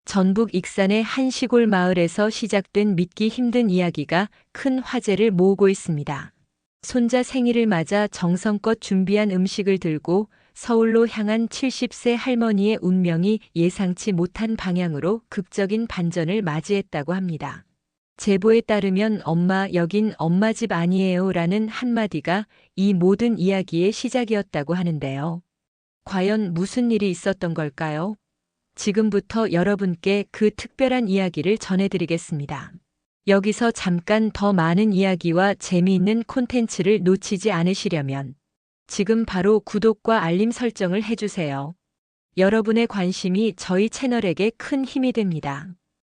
전북 익산의 한 시골 마을에서 시작된 믿기 힘든 이야기가 큰 화제를 모으고 있습니다. 손자 생일을 맞아 정성껏 준비한 음식을 들고 서울로 향한 70세 할머니의 운명이 예상치 못한 방향으로 극적인 반전을 맞이했다고 합니다. 제보에 따르면 "엄마, 여긴 엄마 집 아니에요" 라는 한마디가 이 모든 이야기의 시작이었다고 하는데요. 과연 무슨 일이 있었던 걸까요? 지금부터 여러분께 그 특별한 이야기를 전해드리겠습니다. 여기서 잠깐 더 많은 이야기와 재미있는 콘텐츠를 놓치지 않으시려면 지금 바로 구독과 알림 설정을 해주세요. 여러분의 관심이 저희 채널에게 큰 힘이 됩니다.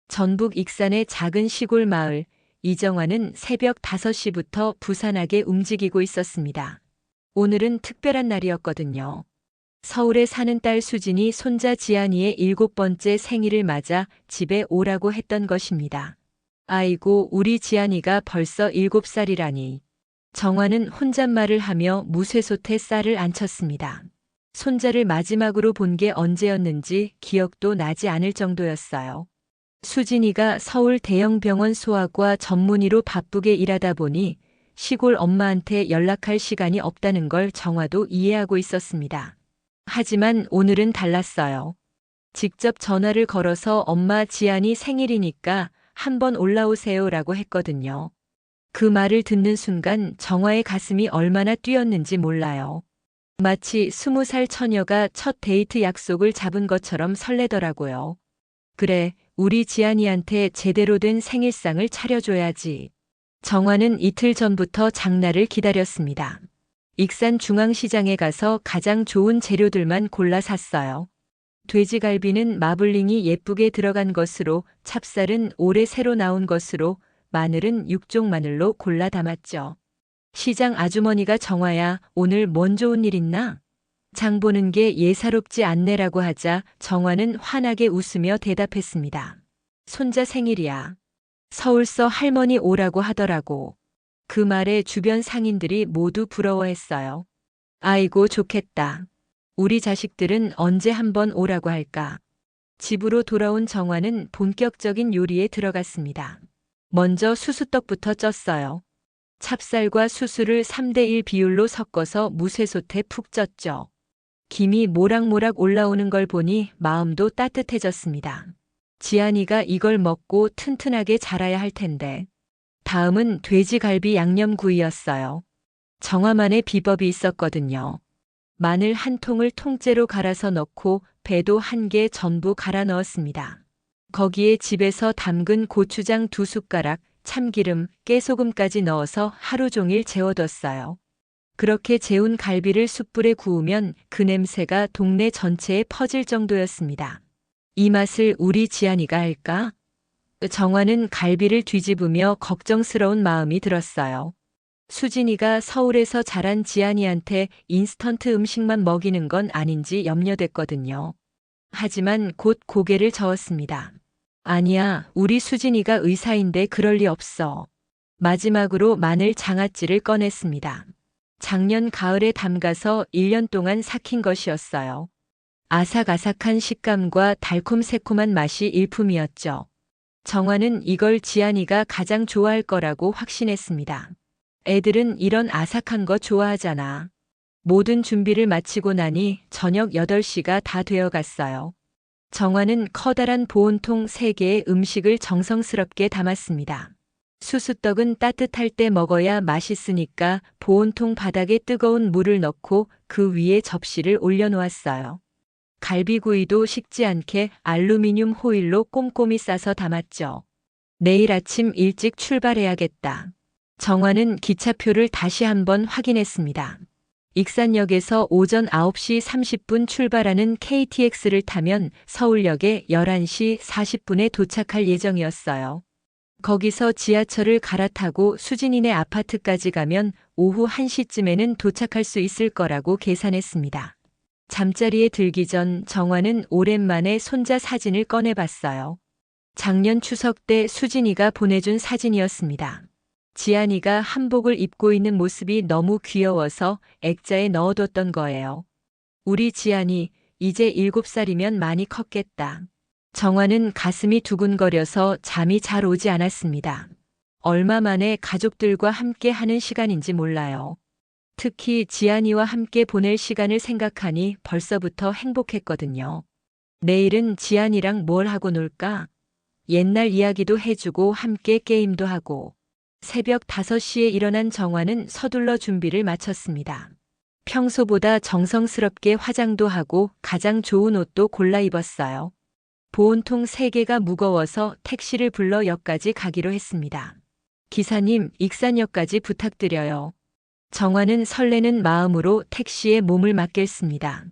전북 익산의 작은 시골 마을 이정화는 새벽 5시부터 부산하게 움직이고 있었습니다. 오늘은 특별한 날이었거든요. 서울에 사는 딸 수진이 손자 지안이의 7번째 생일을 맞아 집에 오라고 했던 것입니다. 아이고, 우리 지안이가 벌써 7살이라니. 정화는 혼잣말을 하며 무쇠솥에 쌀을 안 쳤습니다. 손자를 마지막으로 본 게 언제였는지 기억도 나지 않을 정도였어요. 수진이가 서울 대형 병원 소아과 전문의로 바쁘게 일하다 보니 시골 엄마한테 연락할 시간이 없다는 걸 정화도 이해하고 있었습니다. 하지만 오늘은 달랐어요. 직접 전화를 걸어서 "엄마, 지안이 생일이니까 한번 올라오세요라고 했거든요. 그 말을 듣는 순간 정화의 가슴이 얼마나 뛰었는지 몰라요. 마치 20살 처녀가 첫 데이트 약속을 잡은 것처럼 설레더라고요. 그래, 우리 지안이한테 제대로 된 생일상을 차려줘야지. 정화는 이틀 전부터 장날을 기다렸습니다. 익산 중앙시장에 가서 가장 좋은 재료들만 골라 샀어요. 돼지갈비는 마블링이 예쁘게 들어간 것으로, 찹쌀은 올해 새로 나온 것으로, 마늘은 육종 마늘로 골라 담았죠. 시장 아주머니가 "정화야, 오늘 뭔 좋은 일 있나? 장 보는 게 예사롭지 않네라고 하자 정화는 환하게 웃으며 대답했습니다. "손자 생일이야. 서울서 할머니 오라고 하더라고." 그 말에 주변 상인들이 모두 부러워했어요. "아이고, 좋겠다. 우리 자식들은 언제 한번 오라고 할까?" 집으로 돌아온 정화는 본격적인 요리에 들어갔습니다. 먼저 수수떡부터 쪘어요. 찹쌀과 수수를 3대1 비율로 섞어서 무쇠솥에 푹 쪘죠. 김이 모락모락 올라오는 걸 보니 마음도 따뜻해졌습니다. 지안이가 이걸 먹고 튼튼하게 자라야 할 텐데. 다음은 돼지갈비 양념구이였어요. 정화만의 비법이 있었거든요. 마늘 한 통을 통째로 갈아서 넣고 배도 1개 전부 갈아 넣었습니다. 거기에 집에서 담근 고추장 2숟가락, 참기름, 깨소금까지 넣어서 하루 종일 재워뒀어요. 그렇게 재운 갈비를 숯불에 구우면 그 냄새가 동네 전체에 퍼질 정도였습니다. 이 맛을 우리 지안이가 알까? 정화는 갈비를 뒤집으며 걱정스러운 마음이 들었어요. 수진이가 서울에서 자란 지안이한테 인스턴트 음식만 먹이는 건 아닌지 염려됐거든요. 하지만 곧 고개를 저었습니다. "아니야, 우리 수진이가 의사인데 그럴 리 없어." 마지막으로 마늘 장아찌를 꺼냈습니다. 작년 가을에 담가서 1년 동안 삭힌 것이었어요. 아삭아삭한 식감과 달콤새콤한 맛이 일품이었죠. 정화는 이걸 지안이가 가장 좋아할 거라고 확신했습니다. 애들은 이런 아삭한 거 좋아하잖아. 모든 준비를 마치고 나니 저녁 8시가 다 되어 갔어요. 정화는 커다란 보온통 3개의 음식을 정성스럽게 담았습니다. 수수떡은 따뜻할 때 먹어야 맛있으니까 보온통 바닥에 뜨거운 물을 넣고 그 위에 접시를 올려놓았어요. 갈비구이도 식지 않게 알루미늄 호일로 꼼꼼히 싸서 담았죠. "내일 아침 일찍 출발해야겠다." 정화는 기차표를 다시 한번 확인했습니다. 익산역에서 오전 9시 30분 출발하는 KTX를 타면 서울역에 11시 40분에 도착할 예정이었어요. 거기서 지하철을 갈아타고 수진이네 아파트까지 가면 오후 1시쯤에는 도착할 수 있을 거라고 계산했습니다. 잠자리에 들기 전 정화는 오랜만에 손자 사진을 꺼내봤어요. 작년 추석 때 수진이가 보내준 사진이었습니다. 지안이가 한복을 입고 있는 모습이 너무 귀여워서 액자에 넣어뒀던 거예요. "우리 지안이 이제 7살이면 많이 컸겠다. 정화는 가슴이 두근거려서 잠이 잘 오지 않았습니다. 얼마 만에 가족들과 함께 하는 시간인지 몰라요. 특히 지안이와 함께 보낼 시간을 생각하니 벌써부터 행복했거든요. 내일은 지안이랑 뭘 하고 놀까? 옛날 이야기도 해주고 함께 게임도 하고. 새벽 5시에 일어난 정화는 서둘러 준비를 마쳤습니다. 평소보다 정성스럽게 화장도 하고 가장 좋은 옷도 골라 입었어요. 보온통 3개가 무거워서 택시를 불러 역까지 가기로 했습니다. 기사님, 익산역까지 부탁드려요. 정화는 설레는 마음으로 택시에 몸을 맡겼습니다.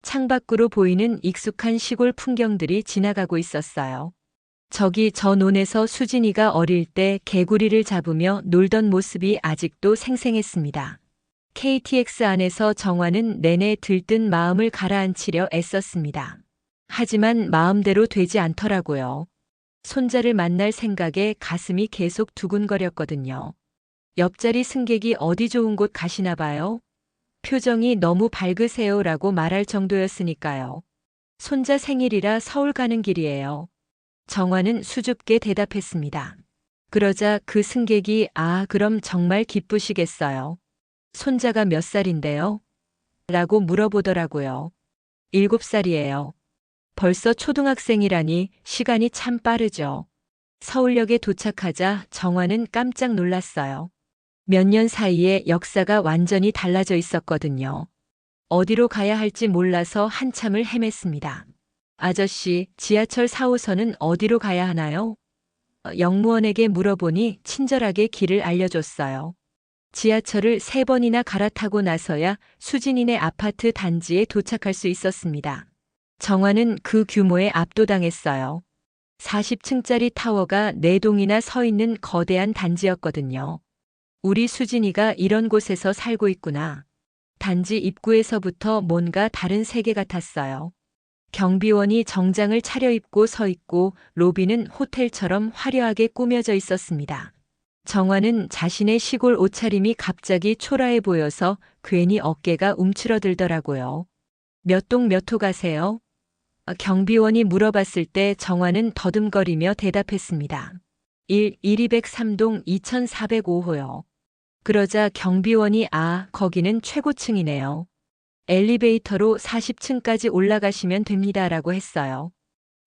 창밖으로 보이는 익숙한 시골 풍경들이 지나가고 있었어요. 저기 저 논에서 수진이가 어릴 때 개구리를 잡으며 놀던 모습이 아직도 생생했습니다. KTX 안에서 정화는 내내 들뜬 마음을 가라앉히려 애썼습니다. 하지만 마음대로 되지 않더라고요. 손자를 만날 생각에 가슴이 계속 두근거렸거든요. 옆자리 승객이 어디 좋은 곳 가시나 봐요. 표정이 너무 밝으세요라고 말할 정도였으니까요. 손자 생일이라 서울 가는 길이에요. 정화는 수줍게 대답했습니다. 그러자 그 승객이 그럼 정말 기쁘시겠어요. 손자가 몇 살인데요? 라고 물어보더라고요. 7살이에요. 벌써 초등학생이라니 시간이 참 빠르죠. 서울역에 도착하자 정화는 깜짝 놀랐어요. 몇 년 사이에 역사가 완전히 달라져 있었거든요. 어디로 가야 할지 몰라서 한참을 헤맸습니다. 아저씨, 지하철 4호선은 어디로 가야 하나요? 역무원에게 물어보니 친절하게 길을 알려줬어요. 지하철을 3번이나 갈아타고 나서야 수진이네 아파트 단지에 도착할 수 있었습니다. 정화는 그 규모에 압도당했어요. 40층짜리 타워가 4동이나 서 있는 거대한 단지였거든요. 우리 수진이가 이런 곳에서 살고 있구나. 단지 입구에서부터 뭔가 다른 세계 같았어요. 경비원이 정장을 차려입고 서 있고 로비는 호텔처럼 화려하게 꾸며져 있었습니다. 정화는 자신의 시골 옷차림이 갑자기 초라해 보여서 괜히 어깨가 움츠러들더라고요. 몇 동 몇 호 가세요? 경비원이 물어봤을 때 정화는 더듬거리며 대답했습니다. 1203동 2405호요. 그러자 경비원이 거기는 최고층이네요. 엘리베이터로 40층까지 올라가시면 됩니다라고 했어요.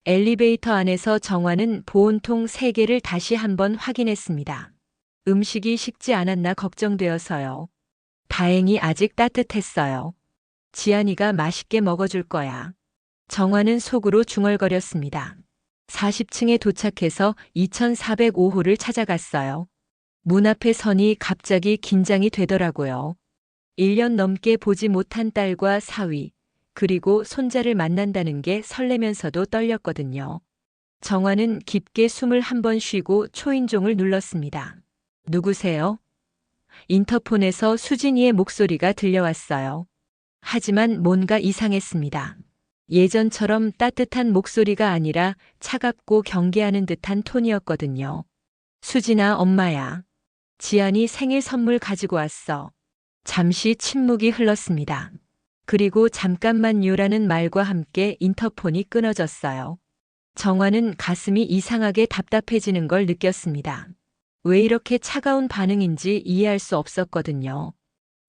엘리베이터 안에서 정화는 보온통 3개를 다시 한번 확인했습니다. 음식이 식지 않았나 걱정되어서요. 다행히 아직 따뜻했어요. 지안이가 맛있게 먹어줄 거야. 정화는 속으로 중얼거렸습니다. 40층에 도착해서 2405호를 찾아갔어요. 문 앞에 서니 갑자기 긴장이 되더라고요. 1년 넘게 보지 못한 딸과 사위, 그리고 손자를 만난다는 게 설레면서도 떨렸거든요. 정화는 깊게 숨을 한번 쉬고 초인종을 눌렀습니다. 누구세요? 인터폰에서 수진이의 목소리가 들려왔어요. 하지만 뭔가 이상했습니다. 예전처럼 따뜻한 목소리가 아니라 차갑고 경계하는 듯한 톤이었거든요. 수진아, 엄마야. 지안이 생일 선물 가지고 왔어. 잠시 침묵이 흘렀습니다. 그리고 잠깐만요라는 말과 함께 인터폰이 끊어졌어요. 정화는 가슴이 이상하게 답답해지는 걸 느꼈습니다. 왜 이렇게 차가운 반응인지 이해할 수 없었거든요.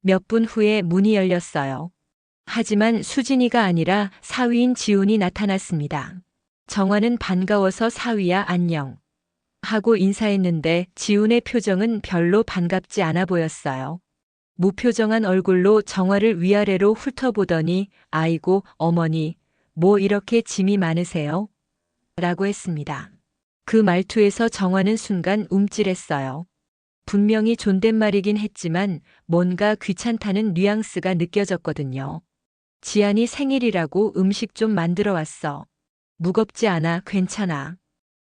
몇 분 후에 문이 열렸어요. 하지만 수진이가 아니라 사위인 지훈이 나타났습니다. 정화는 반가워서 사위야 안녕 하고 인사했는데 지훈의 표정은 별로 반갑지 않아 보였어요. 무표정한 얼굴로 정화를 위아래로 훑어보더니 아이고 어머니 뭐 이렇게 짐이 많으세요? 라고 했습니다. 그 말투에서 정화는 순간 움찔했어요. 분명히 존댓말이긴 했지만 뭔가 귀찮다는 뉘앙스가 느껴졌거든요. 지안이 생일이라고 음식 좀 만들어 왔어. 무겁지 않아, 괜찮아.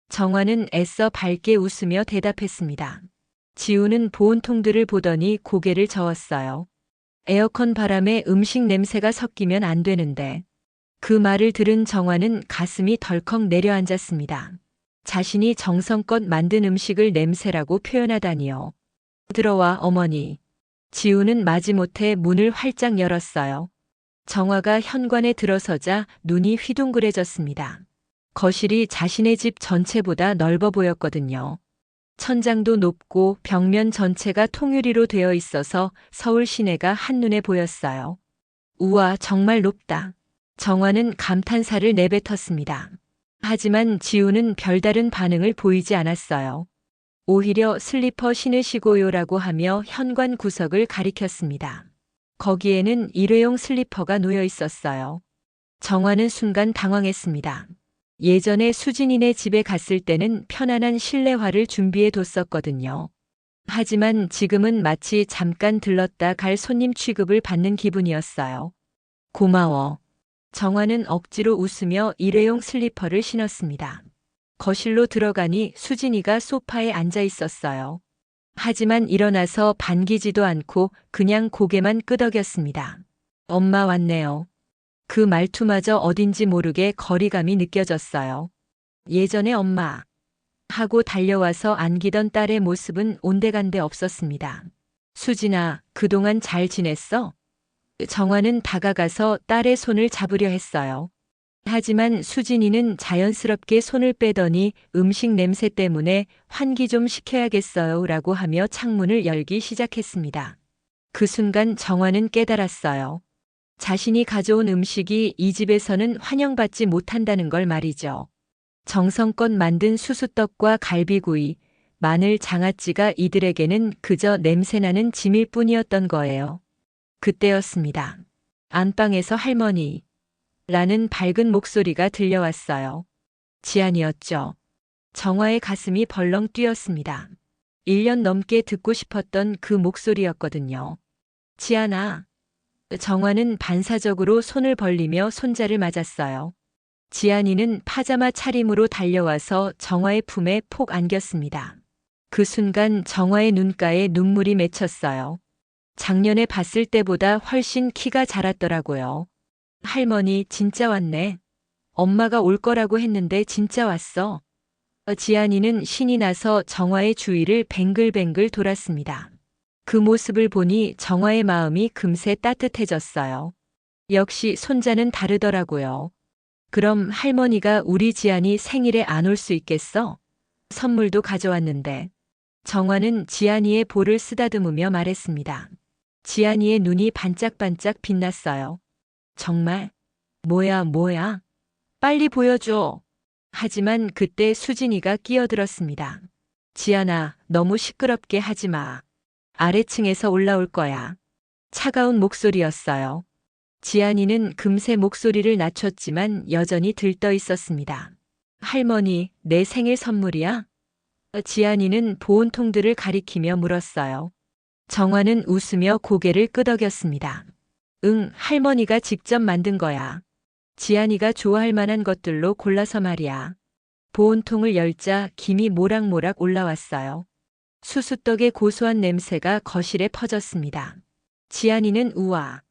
정화는 애써 밝게 웃으며 대답했습니다. 지우는 보온통들을 보더니 고개를 저었어요. 에어컨 바람에 음식 냄새가 섞이면 안 되는데. 그 말을 들은 정화는 가슴이 덜컥 내려앉았습니다. 자신이 정성껏 만든 음식을 냄새라고 표현하다니요. 들어와 어머니. 지우는 마지못해 문을 활짝 열었어요. 정화가 현관에 들어서자 눈이 휘둥그레졌습니다. 거실이 자신의 집 전체보다 넓어 보였거든요. 천장도 높고 벽면 전체가 통유리로 되어 있어서 서울 시내가 한눈에 보였어요. 우와, 정말 높다. 정화는 감탄사를 내뱉었습니다. 하지만 지우는 별다른 반응을 보이지 않았어요. 오히려 슬리퍼 신으시고요라고 하며 현관 구석을 가리켰습니다. 거기에는 일회용 슬리퍼가 놓여 있었어요. 정화는 순간 당황했습니다. 예전에 수진이네 집에 갔을 때는 편안한 실내화를 준비해 뒀었거든요. 하지만 지금은 마치 잠깐 들렀다 갈 손님 취급을 받는 기분이었어요. 고마워. 정화는 억지로 웃으며 일회용 슬리퍼를 신었습니다. 거실로 들어가니 수진이가 소파에 앉아 있었어요. 하지만 일어나서 반기지도 않고 그냥 고개만 끄덕였습니다. 엄마 왔네요. 그 말투마저 어딘지 모르게 거리감이 느껴졌어요. 예전에 엄마 하고 달려와서 안기던 딸의 모습은 온데간데 없었습니다. 수진아, 그동안 잘 지냈어? 정화는 다가가서 딸의 손을 잡으려 했어요. 하지만 수진이는 자연스럽게 손을 빼더니 음식 냄새 때문에 환기 좀 시켜야겠어요 라고 하며 창문을 열기 시작했습니다. 그 순간 정화는 깨달았어요. 자신이 가져온 음식이 이 집에서는 환영받지 못한다는 걸 말이죠. 정성껏 만든 수수떡과 갈비구이, 마늘 장아찌가 이들에게는 그저 냄새나는 짐일 뿐이었던 거예요. 그때였습니다. 안방에서 할머니 라는 밝은 목소리가 들려왔어요. 지안이었죠. 정화의 가슴이 벌렁 뛰었습니다. 1년 넘게 듣고 싶었던 그 목소리였거든요. 지안아. 정화는 반사적으로 손을 벌리며 손자를 맞았어요. 지안이는 파자마 차림으로 달려와서 정화의 품에 폭 안겼습니다. 그 순간 정화의 눈가에 눈물이 맺혔어요. 작년에 봤을 때보다 훨씬 키가 자랐더라고요. 할머니 진짜 왔네. 엄마가 올 거라고 했는데 진짜 왔어. 지안이는 신이 나서 정화의 주위를 뱅글뱅글 돌았습니다. 그 모습을 보니 정화의 마음이 금세 따뜻해졌어요. 역시 손자는 다르더라고요. 그럼 할머니가 우리 지안이 생일에 안 올 수 있겠어? 선물도 가져왔는데. 정화는 지안이의 볼을 쓰다듬으며 말했습니다. 지안이의 눈이 반짝반짝 빛났어요. 정말? 뭐야? 빨리 보여줘. 하지만 그때 수진이가 끼어들었습니다. 지안아, 너무 시끄럽게 하지 마. 아래층에서 올라올 거야. 차가운 목소리였어요. 지안이는 금세 목소리를 낮췄지만 여전히 들떠 있었습니다. 할머니, 내 생일 선물이야? 지안이는 보온통들을 가리키며 물었어요. 정화는 웃으며 고개를 끄덕였습니다. 응, 할머니가 직접 만든 거야. 지안이가 좋아할 만한 것들로 골라서 말이야. 보온통을 열자 김이 모락모락 올라왔어요. 수수떡의 고소한 냄새가 거실에 퍼졌습니다. 지안이는 우와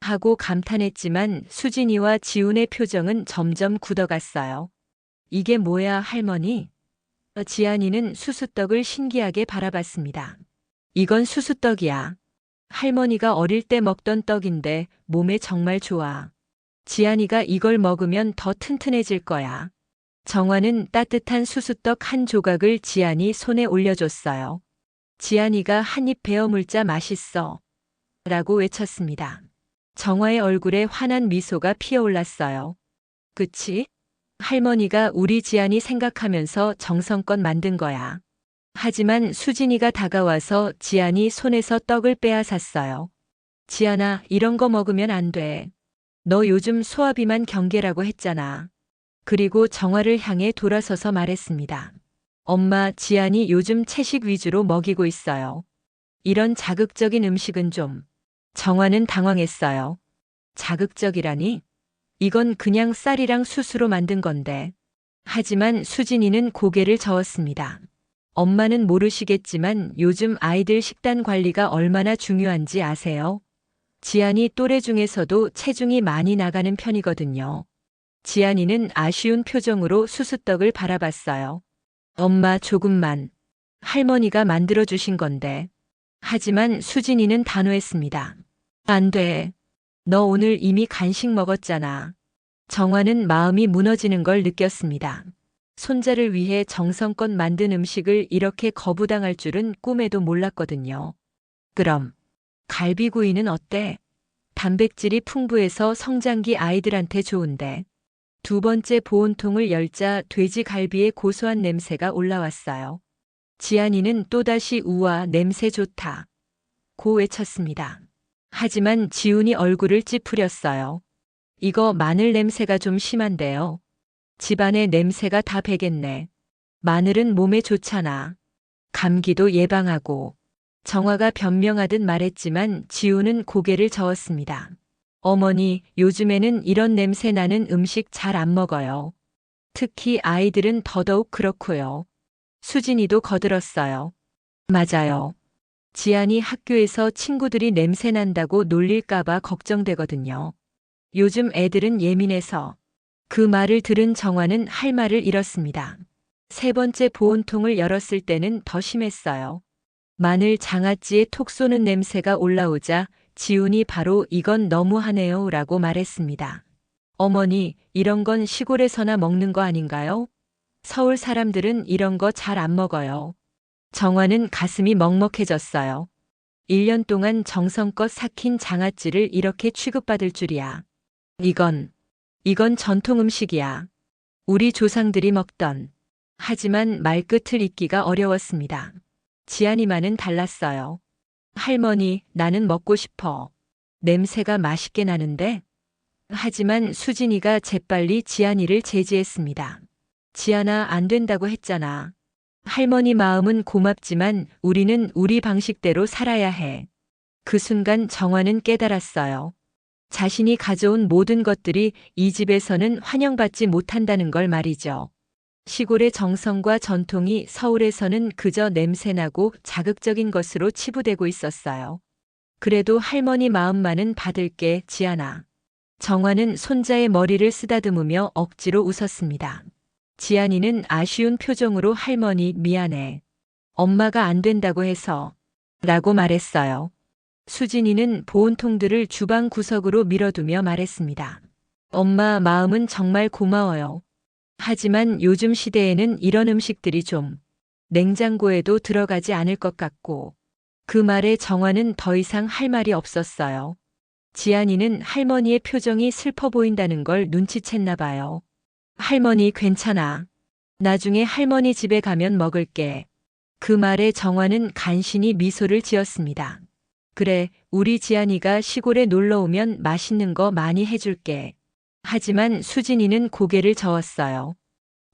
하고 감탄했지만 수진이와 지훈의 표정은 점점 굳어갔어요. 이게 뭐야, 할머니? 지안이는 수수떡을 신기하게 바라봤습니다. 이건 수수떡이야. 할머니가 어릴 때 먹던 떡인데 몸에 정말 좋아. 지안이가 이걸 먹으면 더 튼튼해질 거야. 정화는 따뜻한 수수떡 한 조각을 지안이 손에 올려줬어요. 지안이가 한 입 베어 물자 맛있어. 라고 외쳤습니다. 정화의 얼굴에 환한 미소가 피어올랐어요. 그치? 할머니가 우리 지안이 생각하면서 정성껏 만든 거야. 하지만 수진이가 다가와서 지안이 손에서 떡을 빼앗았어요. 지안아, 이런 거 먹으면 안 돼. 너 요즘 소화비만 경계라고 했잖아. 그리고 정화를 향해 돌아서서 말했습니다. 엄마, 지안이 요즘 채식 위주로 먹이고 있어요. 이런 자극적인 음식은 좀. 정화는 당황했어요. 자극적이라니? 이건 그냥 쌀이랑 수수로 만든 건데. 하지만 수진이는 고개를 저었습니다. 엄마는 모르시겠지만 요즘 아이들 식단 관리가 얼마나 중요한지 아세요? 지안이 또래 중에서도 체중이 많이 나가는 편이거든요. 지안이는 아쉬운 표정으로 수수떡을 바라봤어요. 엄마, 조금만. 할머니가 만들어주신 건데. 하지만 수진이는 단호했습니다. 안 돼. 너 오늘 이미 간식 먹었잖아. 정화는 마음이 무너지는 걸 느꼈습니다. 손자를 위해 정성껏 만든 음식을 이렇게 거부당할 줄은 꿈에도 몰랐거든요. 그럼 갈비구이는 어때? 단백질이 풍부해서 성장기 아이들한테 좋은데. 두 번째 보온통을 열자 돼지갈비의 고소한 냄새가 올라왔어요. 지안이는 또다시 우와 냄새 좋다. 고 외쳤습니다. 하지만 지훈이 얼굴을 찌푸렸어요. 이거 마늘 냄새가 좀 심한데요. 집안의 냄새가 다 배겠네. 마늘은 몸에 좋잖아. 감기도 예방하고. 정화가 변명하듯 말했지만 지우는 고개를 저었습니다. 어머니, 요즘에는 이런 냄새 나는 음식 잘 안 먹어요. 특히 아이들은 더더욱 그렇고요. 수진이도 거들었어요. 맞아요. 지안이 학교에서 친구들이 냄새 난다고 놀릴까봐 걱정되거든요. 요즘 애들은 예민해서. 그 말을 들은 정화는 할 말을 잃었습니다. 세 번째 보온통을 열었을 때는 더 심했어요. 마늘 장아찌에 톡 쏘는 냄새가 올라오자 지훈이 바로 이건 너무하네요 라고 말했습니다. 어머니, 이런 건 시골에서나 먹는 거 아닌가요? 서울 사람들은 이런 거 잘 안 먹어요. 정화는 가슴이 먹먹해졌어요. 1년 동안 정성껏 삭힌 장아찌를 이렇게 취급받을 줄이야. 이건 전통 음식이야. 우리 조상들이 먹던. 하지만 말끝을 잇기가 어려웠습니다. 지안이만은 달랐어요. 할머니, 나는 먹고 싶어. 냄새가 맛있게 나는데? 하지만 수진이가 재빨리 지안이를 제지했습니다. 지안아, 안 된다고 했잖아. 할머니 마음은 고맙지만 우리는 우리 방식대로 살아야 해. 그 순간 정화는 깨달았어요. 자신이 가져온 모든 것들이 이 집에서는 환영받지 못한다는 걸 말이죠. 시골의 정성과 전통이 서울에서는 그저 냄새나고 자극적인 것으로 치부되고 있었어요. 그래도 할머니 마음만은 받을게, 지안아. 정화는 손자의 머리를 쓰다듬으며 억지로 웃었습니다. 지안이는 아쉬운 표정으로 할머니 미안해. 엄마가 안 된다고 해서. 라고 말했어요. 수진이는 보온통들을 주방 구석으로 밀어두며 말했습니다. 엄마 마음은 정말 고마워요. 하지만 요즘 시대에는 이런 음식들이 좀 냉장고에도 들어가지 않을 것 같고. 그 말에 정화는 더 이상 할 말이 없었어요. 지안이는 할머니의 표정이 슬퍼 보인다는 걸 눈치챘나 봐요. 할머니 괜찮아. 나중에 할머니 집에 가면 먹을게. 그 말에 정화는 간신히 미소를 지었습니다. 그래, 우리 지안이가 시골에 놀러 오면 맛있는 거 많이 해줄게. 하지만 수진이는 고개를 저었어요.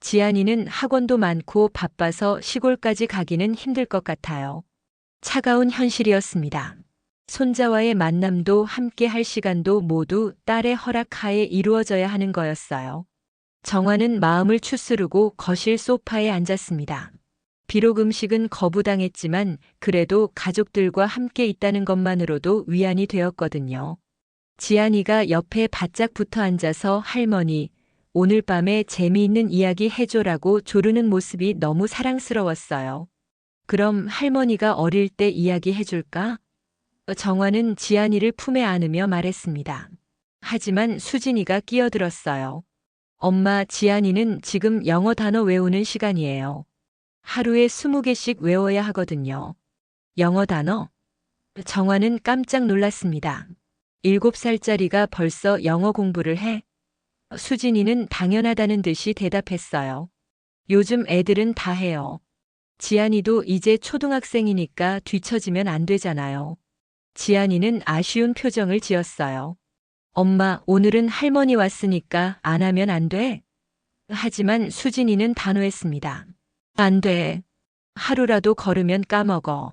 지안이는 학원도 많고 바빠서 시골까지 가기는 힘들 것 같아요. 차가운 현실이었습니다. 손자와의 만남도 함께 할 시간도 모두 딸의 허락하에 이루어져야 하는 거였어요. 정화는 마음을 추스르고 거실 소파에 앉았습니다. 비록 음식은 거부당했지만 그래도 가족들과 함께 있다는 것만으로도 위안이 되었거든요. 지안이가 옆에 바짝 붙어 앉아서 할머니, 오늘 밤에 재미있는 이야기 해줘라고 조르는 모습이 너무 사랑스러웠어요. 그럼 할머니가 어릴 때 이야기 해줄까? 정화는 지안이를 품에 안으며 말했습니다. 하지만 수진이가 끼어들었어요. 엄마, 지안이는 지금 영어 단어 외우는 시간이에요. 하루에 20개씩 외워야 하거든요. 영어 단어? 정화는 깜짝 놀랐습니다. 7살짜리가 벌써 영어 공부를 해? 수진이는 당연하다는 듯이 대답했어요. 요즘 애들은 다 해요. 지안이도 이제 초등학생이니까 뒤처지면 안 되잖아요. 지안이는 아쉬운 표정을 지었어요. 엄마, 오늘은 할머니 왔으니까 안 하면 안 돼? 하지만 수진이는 단호했습니다. 안 돼. 하루라도 걸으면 까먹어.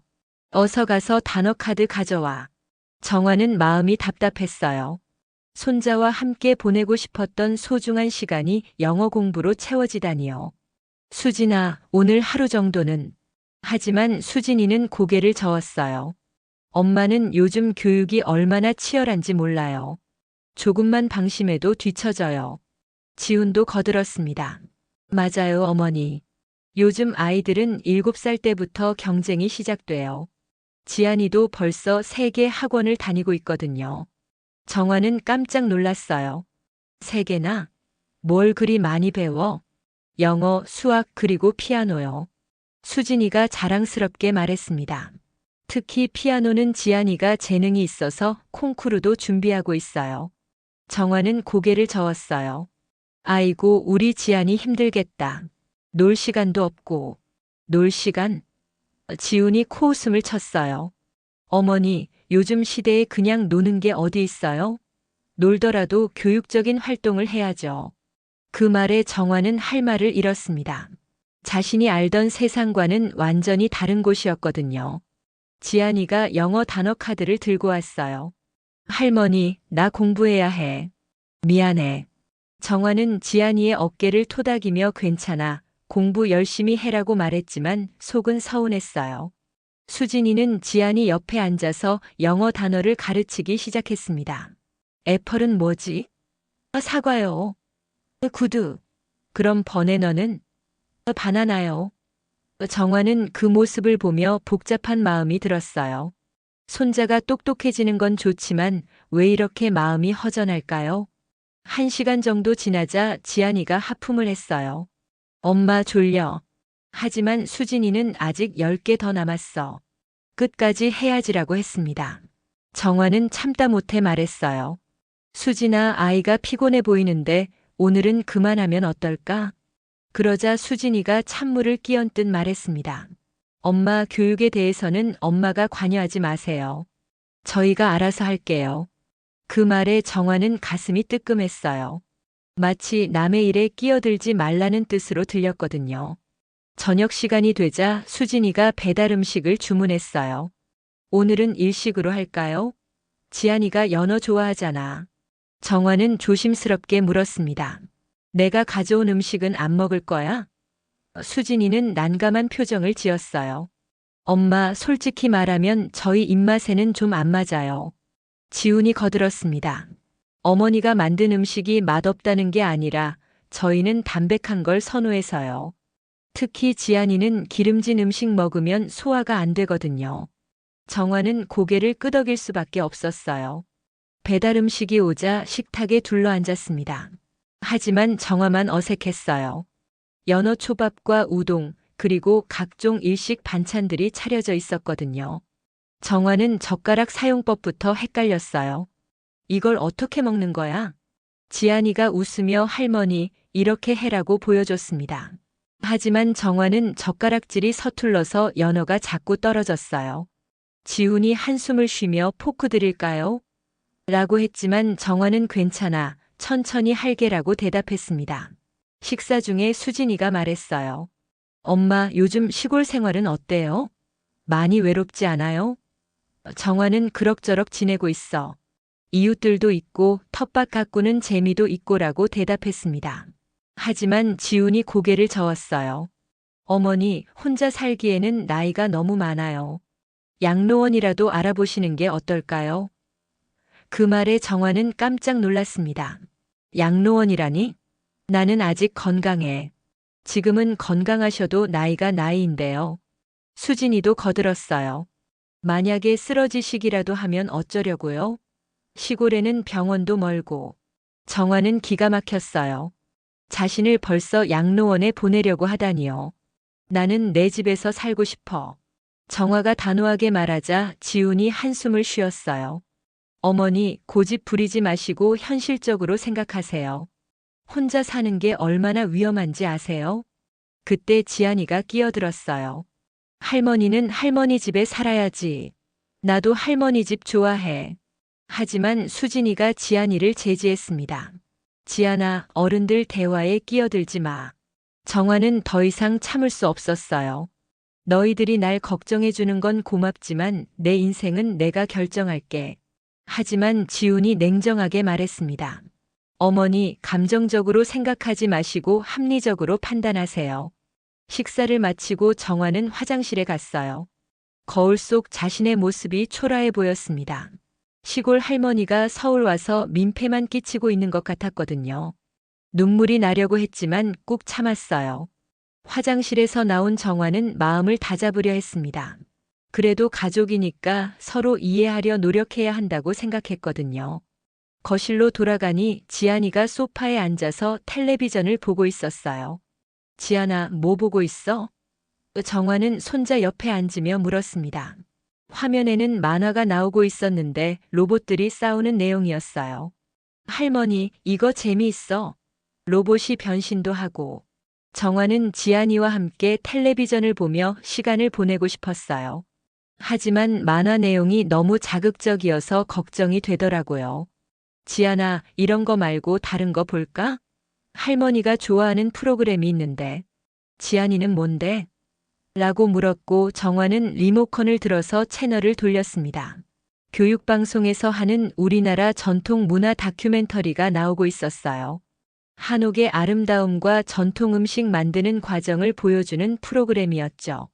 어서 가서 단어 카드 가져와. 정화는 마음이 답답했어요. 손자와 함께 보내고 싶었던 소중한 시간이 영어 공부로 채워지다니요. 수진아, 오늘 하루 정도는. 하지만 수진이는 고개를 저었어요. 엄마는 요즘 교육이 얼마나 치열한지 몰라요. 조금만 방심해도 뒤처져요. 지훈도 거들었습니다. 맞아요, 어머니. 요즘 아이들은 7살 때부터 경쟁이 시작돼요. 지안이도 벌써 3개 학원을 다니고 있거든요. 정화는 깜짝 놀랐어요. 3개나? 뭘 그리 많이 배워? 영어, 수학, 그리고 피아노요. 수진이가 자랑스럽게 말했습니다. 특히 피아노는 지안이가 재능이 있어서 콩쿠르도 준비하고 있어요. 정화는 고개를 저었어요. 아이고, 우리 지안이 힘들겠다. 놀 시간도 없고. 놀 시간? 지훈이 코웃음을 쳤어요. 어머니, 요즘 시대에 그냥 노는 게 어디 있어요? 놀더라도 교육적인 활동을 해야죠. 그 말에 정화는 할 말을 잃었습니다. 자신이 알던 세상과는 완전히 다른 곳이었거든요. 지안이가 영어 단어 카드를 들고 왔어요. 할머니, 나 공부해야 해. 미안해. 정화는 지안이의 어깨를 토닥이며 괜찮아. 공부 열심히 해라고 말했지만 속은 서운했어요. 수진이는 지안이 옆에 앉아서 영어 단어를 가르치기 시작했습니다. 애플은 뭐지? 사과요. 구두. 그럼 버네너는? 바나나요. 정화는 그 모습을 보며 복잡한 마음이 들었어요. 손자가 똑똑해지는 건 좋지만 왜 이렇게 마음이 허전할까요? 1시간 정도 지나자 지안이가 하품을 했어요. 엄마 졸려. 하지만 수진이는 아직 10개 더 남았어. 끝까지 해야지라고 했습니다. 정화는 참다 못해 말했어요. 수진아, 아이가 피곤해 보이는데 오늘은 그만하면 어떨까? 그러자 수진이가 찬물을 끼얹듯 말했습니다. 엄마, 교육에 대해서는 엄마가 관여하지 마세요. 저희가 알아서 할게요. 그 말에 정화는 가슴이 뜨끔했어요. 마치 남의 일에 끼어들지 말라는 뜻으로 들렸거든요. 저녁 시간이 되자 수진이가 배달 음식을 주문했어요. 오늘은 일식으로 할까요? 지안이가 연어 좋아하잖아. 정화는 조심스럽게 물었습니다. 내가 가져온 음식은 안 먹을 거야? 수진이는 난감한 표정을 지었어요. 엄마, 솔직히 말하면 저희 입맛에는 좀 안 맞아요. 지훈이 거들었습니다. 어머니가 만든 음식이 맛없다는 게 아니라 저희는 담백한 걸 선호해서요. 특히 지안이는 기름진 음식 먹으면 소화가 안 되거든요. 정화는 고개를 끄덕일 수밖에 없었어요. 배달 음식이 오자 식탁에 둘러앉았습니다. 하지만 정화만 어색했어요. 연어 초밥과 우동, 그리고 각종 일식 반찬들이 차려져 있었거든요. 정화는 젓가락 사용법부터 헷갈렸어요. 이걸 어떻게 먹는 거야? 지안이가 웃으며 할머니, 이렇게 해라고 보여줬습니다. 하지만 정화는 젓가락질이 서툴러서 연어가 자꾸 떨어졌어요. 지훈이 한숨을 쉬며 포크 드릴까요? 라고 했지만 정화는 괜찮아, 천천히 할게라고 대답했습니다. 식사 중에 수진이가 말했어요. 엄마, 요즘 시골 생활은 어때요? 많이 외롭지 않아요? 정화는 그럭저럭 지내고 있어. 이웃들도 있고 텃밭 가꾸는 재미도 있고라고 대답했습니다. 하지만 지훈이 고개를 저었어요. 어머니, 혼자 살기에는 나이가 너무 많아요. 양로원이라도 알아보시는 게 어떨까요? 그 말에 정화는 깜짝 놀랐습니다. 양로원이라니? 나는 아직 건강해. 지금은 건강하셔도 나이가 나이인데요. 수진이도 거들었어요. 만약에 쓰러지시기라도 하면 어쩌려고요? 시골에는 병원도 멀고. 정화는 기가 막혔어요. 자신을 벌써 양로원에 보내려고 하다니요. 나는 내 집에서 살고 싶어. 정화가 단호하게 말하자 지훈이 한숨을 쉬었어요. 어머니, 고집 부리지 마시고 현실적으로 생각하세요. 혼자 사는 게 얼마나 위험한지 아세요? 그때 지안이가 끼어들었어요. 할머니는 할머니 집에 살아야지. 나도 할머니 집 좋아해. 하지만 수진이가 지안이를 제지했습니다. 지안아, 어른들 대화에 끼어들지 마. 정화는 더 이상 참을 수 없었어요. 너희들이 날 걱정해 주는 건 고맙지만 내 인생은 내가 결정할게. 하지만 지훈이 냉정하게 말했습니다. 어머니, 감정적으로 생각하지 마시고 합리적으로 판단하세요. 식사를 마치고 정화는 화장실에 갔어요. 거울 속 자신의 모습이 초라해 보였습니다. 시골 할머니가 서울 와서 민폐만 끼치고 있는 것 같았거든요. 눈물이 나려고 했지만 꾹 참았어요. 화장실에서 나온 정화는 마음을 다잡으려 했습니다. 그래도 가족이니까 서로 이해하려 노력해야 한다고 생각했거든요. 거실로 돌아가니 지안이가 소파에 앉아서 텔레비전을 보고 있었어요. 지안아, 뭐 보고 있어? 정화는 손자 옆에 앉으며 물었습니다. 화면에는 만화가 나오고 있었는데 로봇들이 싸우는 내용이었어요. 할머니, 이거 재미있어. 로봇이 변신도 하고. 정화는 지안이와 함께 텔레비전을 보며 시간을 보내고 싶었어요. 하지만 만화 내용이 너무 자극적이어서 걱정이 되더라고요. 지안아, 이런 거 말고 다른 거 볼까? 할머니가 좋아하는 프로그램이 있는데. 지안이는 뭔데? 라고 물었고 정화는 리모컨을 들어서 채널을 돌렸습니다. 교육방송에서 하는 우리나라 전통 문화 다큐멘터리가 나오고 있었어요. 한옥의 아름다움과 전통 음식 만드는 과정을 보여주는 프로그램이었죠.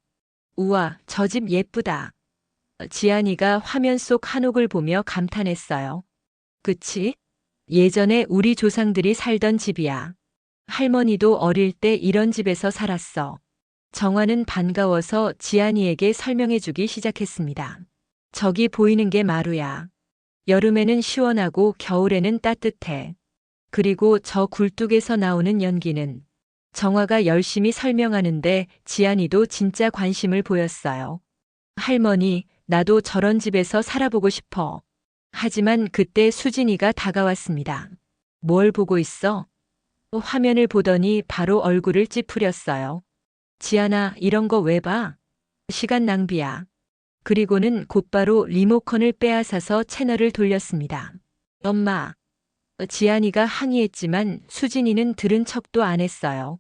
우와, 저 집 예쁘다. 지안이가 화면 속 한옥을 보며 감탄했어요. 그치? 예전에 우리 조상들이 살던 집이야. 할머니도 어릴 때 이런 집에서 살았어. 정화는 반가워서 지안이에게 설명해주기 시작했습니다. 저기 보이는 게 마루야. 여름에는 시원하고 겨울에는 따뜻해. 그리고 저 굴뚝에서 나오는 연기는. 정화가 열심히 설명하는데 지안이도 진짜 관심을 보였어요. 할머니, 나도 저런 집에서 살아보고 싶어. 하지만 그때 수진이가 다가왔습니다. 뭘 보고 있어? 화면을 보더니 바로 얼굴을 찌푸렸어요. 지안아, 이런 거 왜 봐? 시간 낭비야. 그리고는 곧바로 리모컨을 빼앗아서 채널을 돌렸습니다. 엄마. 지안이가 항의했지만 수진이는 들은 척도 안 했어요.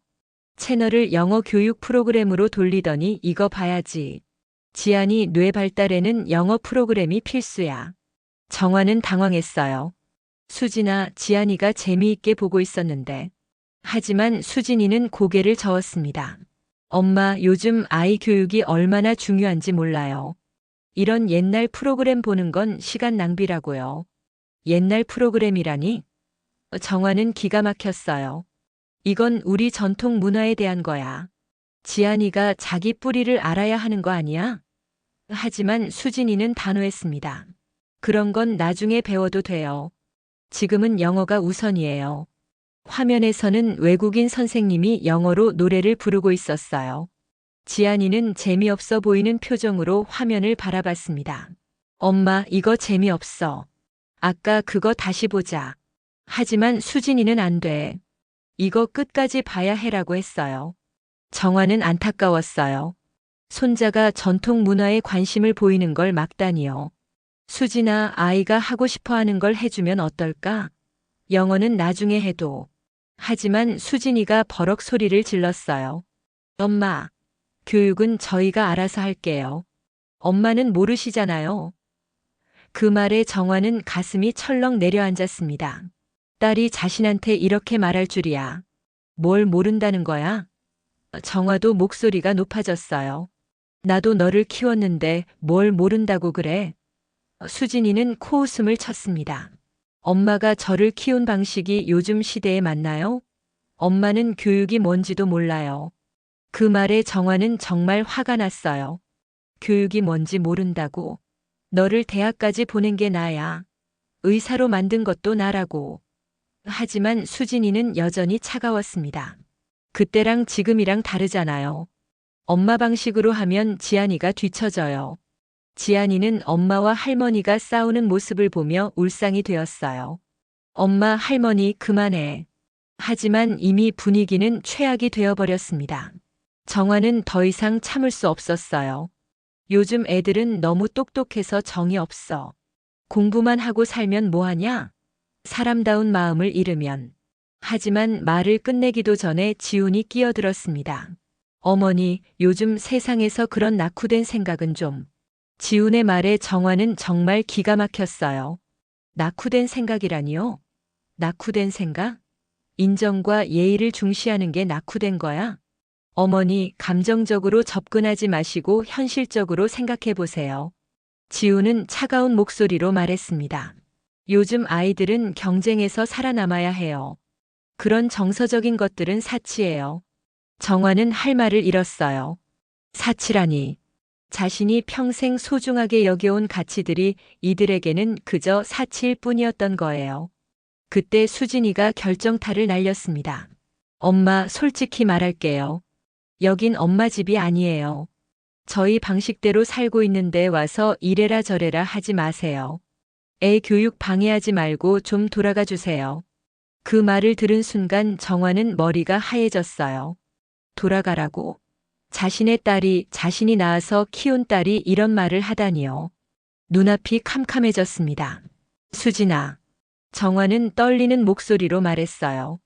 채널을 영어 교육 프로그램으로 돌리더니 이거 봐야지. 지안이 뇌 발달에는 영어 프로그램이 필수야. 정화는 당황했어요. 수진아, 지안이가 재미있게 보고 있었는데. 하지만 수진이는 고개를 저었습니다. 엄마, 요즘 아이 교육이 얼마나 중요한지 몰라요. 이런 옛날 프로그램 보는 건 시간 낭비라고요. 옛날 프로그램이라니? 정화는 기가 막혔어요. 이건 우리 전통 문화에 대한 거야. 지안이가 자기 뿌리를 알아야 하는 거 아니야? 하지만 수진이는 단호했습니다. 그런 건 나중에 배워도 돼요. 지금은 영어가 우선이에요. 화면에서는 외국인 선생님이 영어로 노래를 부르고 있었어요. 지안이는 재미없어 보이는 표정으로 화면을 바라봤습니다. 엄마, 이거 재미없어. 아까 그거 다시 보자. 하지만 수진이는 안 돼. 이거 끝까지 봐야 해라고 했어요. 정화는 안타까웠어요. 손자가 전통 문화에 관심을 보이는 걸 막다니요. 수진아, 아이가 하고 싶어 하는 걸 해주면 어떨까? 영어는 나중에 해도. 하지만 수진이가 버럭 소리를 질렀어요. 엄마, 교육은 저희가 알아서 할게요. 엄마는 모르시잖아요. 그 말에 정화는 가슴이 철렁 내려앉았습니다. 딸이 자신한테 이렇게 말할 줄이야. 뭘 모른다는 거야? 정화도 목소리가 높아졌어요. 나도 너를 키웠는데 뭘 모른다고 그래? 수진이는 코웃음을 쳤습니다. 엄마가 저를 키운 방식이 요즘 시대에 맞나요? 엄마는 교육이 뭔지도 몰라요. 그 말에 정화는 정말 화가 났어요. 교육이 뭔지 모른다고. 너를 대학까지 보낸 게 나야. 의사로 만든 것도 나라고. 하지만 수진이는 여전히 차가웠습니다. 그때랑 지금이랑 다르잖아요. 엄마 방식으로 하면 지안이가 뒤처져요. 지안이는 엄마와 할머니가 싸우는 모습을 보며 울상이 되었어요. 엄마, 할머니, 그만해. 하지만 이미 분위기는 최악이 되어버렸습니다. 정화는 더 이상 참을 수 없었어요. 요즘 애들은 너무 똑똑해서 정이 없어. 공부만 하고 살면 뭐하냐? 사람다운 마음을 잃으면. 하지만 말을 끝내기도 전에 지훈이 끼어들었습니다. 어머니, 요즘 세상에서 그런 낙후된 생각은 좀. 지훈의 말에 정화는 정말 기가 막혔어요. 낙후된 생각이라니요? 낙후된 생각? 인정과 예의를 중시하는 게 낙후된 거야? 어머니, 감정적으로 접근하지 마시고 현실적으로 생각해 보세요. 지훈은 차가운 목소리로 말했습니다. 요즘 아이들은 경쟁에서 살아남아야 해요. 그런 정서적인 것들은 사치예요. 정화는 할 말을 잃었어요. 사치라니. 자신이 평생 소중하게 여겨온 가치들이 이들에게는 그저 사치일 뿐이었던 거예요. 그때 수진이가 결정타를 날렸습니다. 엄마, 솔직히 말할게요. 여긴 엄마 집이 아니에요. 저희 방식대로 살고 있는데 와서 이래라 저래라 하지 마세요. 애 교육 방해하지 말고 좀 돌아가 주세요. 그 말을 들은 순간 정화는 머리가 하얘졌어요. 돌아가라고. 자신의 딸이, 자신이 낳아서 키운 딸이 이런 말을 하다니요. 눈앞이 캄캄해졌습니다. 수진아. 정화는 떨리는 목소리로 말했어요.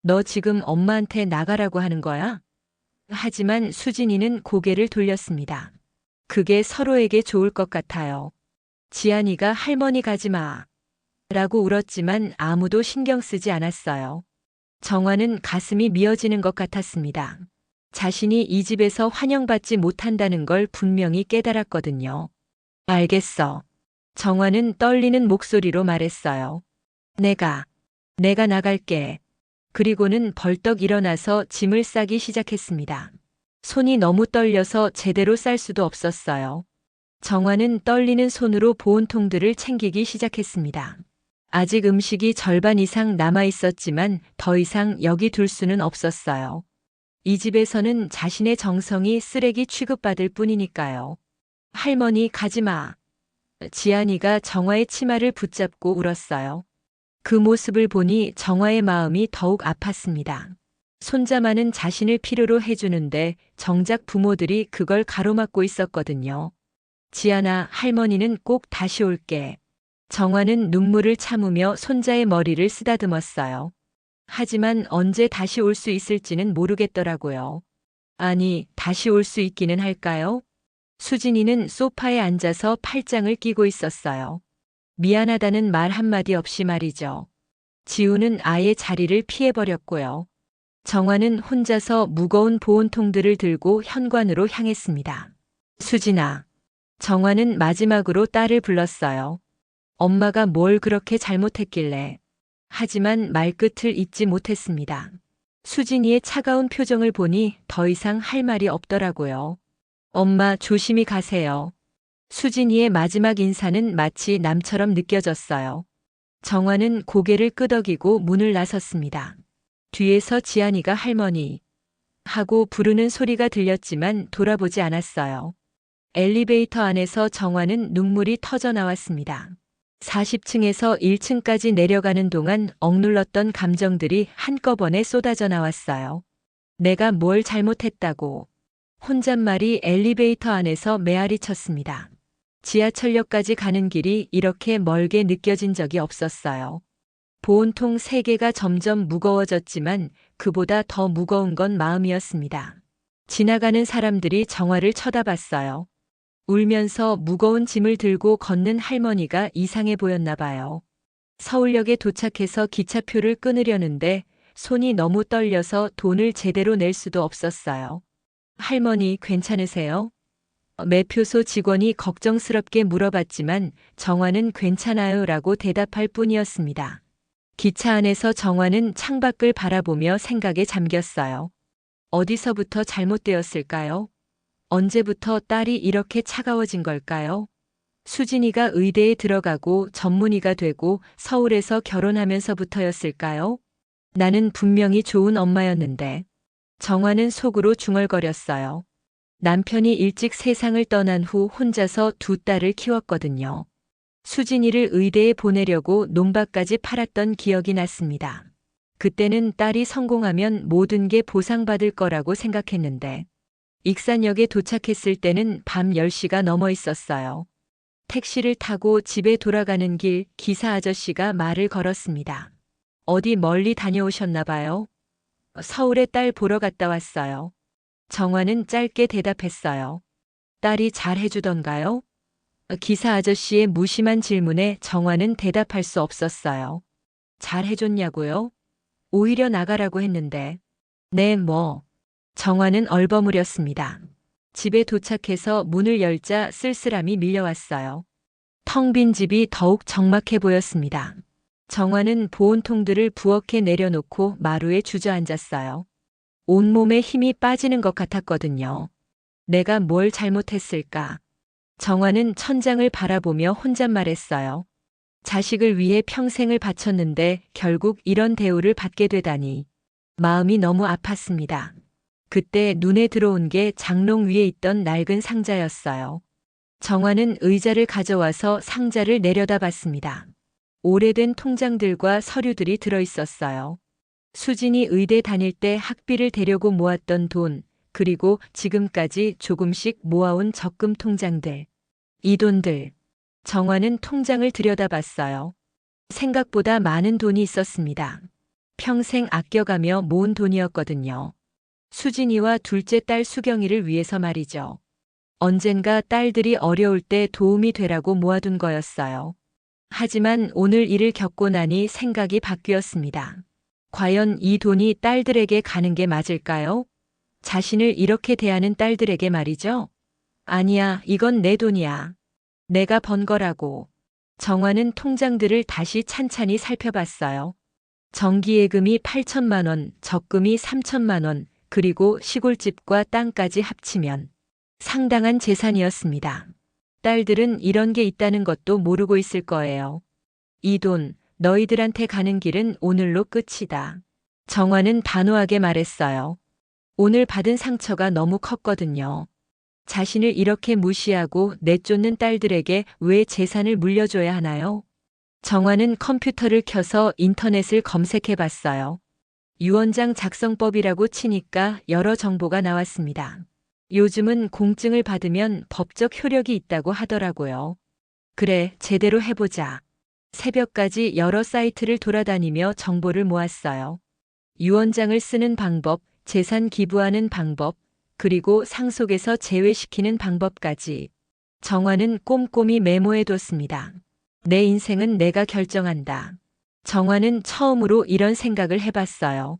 너 지금 엄마한테 나가라고 하는 거야? 하지만 수진이는 고개를 돌렸습니다. 그게 서로에게 좋을 것 같아요. 지안이가 할머니 가지 마. 라고 울었지만 아무도 신경 쓰지 않았어요. 정화는 가슴이 미어지는 것 같았습니다. 자신이 이 집에서 환영받지 못한다는 걸 분명히 깨달았거든요. 알겠어. 정화는 떨리는 목소리로 말했어요. 내가 나갈게. 그리고는 벌떡 일어나서 짐을 싸기 시작했습니다. 손이 너무 떨려서 제대로 쌀 수도 없었어요. 정화는 떨리는 손으로 보온통들을 챙기기 시작했습니다. 아직 음식이 절반 이상 남아 있었지만 더 이상 여기 둘 수는 없었어요. 이 집에서는 자신의 정성이 쓰레기 취급받을 뿐이니까요. 할머니 가지 마. 지안이가 정화의 치마를 붙잡고 울었어요. 그 모습을 보니 정화의 마음이 더욱 아팠습니다. 손자만은 자신을 필요로 해주는데 정작 부모들이 그걸 가로막고 있었거든요. 지안아, 할머니는 꼭 다시 올게. 정화는 눈물을 참으며 손자의 머리를 쓰다듬었어요. 하지만 언제 다시 올 수 있을지는 모르겠더라고요. 아니, 다시 올 수 있기는 할까요? 수진이는 소파에 앉아서 팔짱을 끼고 있었어요. 미안하다는 말 한마디 없이 말이죠. 지우는 아예 자리를 피해버렸고요. 정화는 혼자서 무거운 보온통들을 들고 현관으로 향했습니다. 수진아. 정화는 마지막으로 딸을 불렀어요. 엄마가 뭘 그렇게 잘못했길래. 하지만 말끝을 잇지 못했습니다. 수진이의 차가운 표정을 보니 더 이상 할 말이 없더라고요. 엄마, 조심히 가세요. 수진이의 마지막 인사는 마치 남처럼 느껴졌어요. 정화는 고개를 끄덕이고 문을 나섰습니다. 뒤에서 지안이가 할머니 하고 부르는 소리가 들렸지만 돌아보지 않았어요. 엘리베이터 안에서 정화는 눈물이 터져 나왔습니다. 40층에서 1층까지 내려가는 동안 억눌렀던 감정들이 한꺼번에 쏟아져 나왔어요. 내가 뭘 잘못했다고. 혼잣말이 엘리베이터 안에서 메아리 쳤습니다. 지하철역까지 가는 길이 이렇게 멀게 느껴진 적이 없었어요. 보온통 3개가 점점 무거워졌지만 그보다 더 무거운 건 마음이었습니다. 지나가는 사람들이 정화를 쳐다봤어요. 울면서 무거운 짐을 들고 걷는 할머니가 이상해 보였나 봐요. 서울역에 도착해서 기차표를 끊으려는데 손이 너무 떨려서 돈을 제대로 낼 수도 없었어요. 할머니 괜찮으세요? 매표소 직원이 걱정스럽게 물어봤지만 정화는 괜찮아요 라고 대답할 뿐이었습니다. 기차 안에서 정화는 창밖을 바라보며 생각에 잠겼어요. 어디서부터 잘못되었을까요? 언제부터 딸이 이렇게 차가워진 걸까요? 수진이가 의대에 들어가고 전문의가 되고 서울에서 결혼하면서부터였을까요? 나는 분명히 좋은 엄마였는데. 정화는 속으로 중얼거렸어요. 남편이 일찍 세상을 떠난 후 혼자서 2딸을 키웠거든요. 수진이를 의대에 보내려고 논밭까지 팔았던 기억이 났습니다. 그때는 딸이 성공하면 모든 게 보상받을 거라고 생각했는데 익산역에 도착했을 때는 밤 10시가 넘어 있었어요. 택시를 타고 집에 돌아가는 길 기사 아저씨가 말을 걸었습니다. 어디 멀리 다녀오셨나 봐요? 서울에 딸 보러 갔다 왔어요. 정화는 짧게 대답했어요. 딸이 잘 해주던가요? 기사 아저씨의 무심한 질문에 정화는 대답할 수 없었어요. 잘 해줬냐고요? 오히려 나가라고 했는데. 네, 뭐. 정화는 얼버무렸습니다. 집에 도착해서 문을 열자 쓸쓸함이 밀려왔어요. 텅 빈 집이 더욱 적막해 보였습니다. 정화는 보온통들을 부엌에 내려놓고 마루에 주저앉았어요. 온몸에 힘이 빠지는 것 같았거든요. 내가 뭘 잘못했을까? 정화는 천장을 바라보며 혼잣말했어요. 자식을 위해 평생을 바쳤는데 결국 이런 대우를 받게 되다니. 마음이 너무 아팠습니다. 그때 눈에 들어온 게 장롱 위에 있던 낡은 상자였어요. 정화는 의자를 가져와서 상자를 내려다봤습니다. 오래된 통장들과 서류들이 들어 있었어요. 수진이 의대 다닐 때 학비를 대려고 모았던 돈, 그리고 지금까지 조금씩 모아온 적금 통장들. 이 돈들. 정화는 통장을 들여다봤어요. 생각보다 많은 돈이 있었습니다. 평생 아껴가며 모은 돈이었거든요. 수진이와 둘째 딸 수경이를 위해서 말이죠. 언젠가 딸들이 어려울 때 도움이 되라고 모아둔 거였어요. 하지만 오늘 일을 겪고 나니 생각이 바뀌었습니다. 과연 이 돈이 딸들에게 가는 게 맞을까요? 자신을 이렇게 대하는 딸들에게 말이죠. 아니야, 이건 내 돈이야. 내가 번 거라고. 정화는 통장들을 다시 찬찬히 살펴봤어요. 정기예금이 8천만 원, 적금이 3천만 원, 그리고 시골집과 땅까지 합치면 상당한 재산이었습니다. 딸들은 이런 게 있다는 것도 모르고 있을 거예요. 이 돈, 너희들한테 가는 길은 오늘로 끝이다. 정화는 단호하게 말했어요. 오늘 받은 상처가 너무 컸거든요. 자신을 이렇게 무시하고 내쫓는 딸들에게 왜 재산을 물려줘야 하나요? 정화는 컴퓨터를 켜서 인터넷을 검색해 봤어요. 유언장 작성법이라고 치니까 여러 정보가 나왔습니다. 요즘은 공증을 받으면 법적 효력이 있다고 하더라고요. 그래, 제대로 해보자. 새벽까지 여러 사이트를 돌아다니며 정보를 모았어요. 유언장을 쓰는 방법, 재산 기부하는 방법, 그리고 상속에서 제외시키는 방법까지. 정화는 꼼꼼히 메모해뒀습니다. 내 인생은 내가 결정한다. 정화는 처음으로 이런 생각을 해봤어요.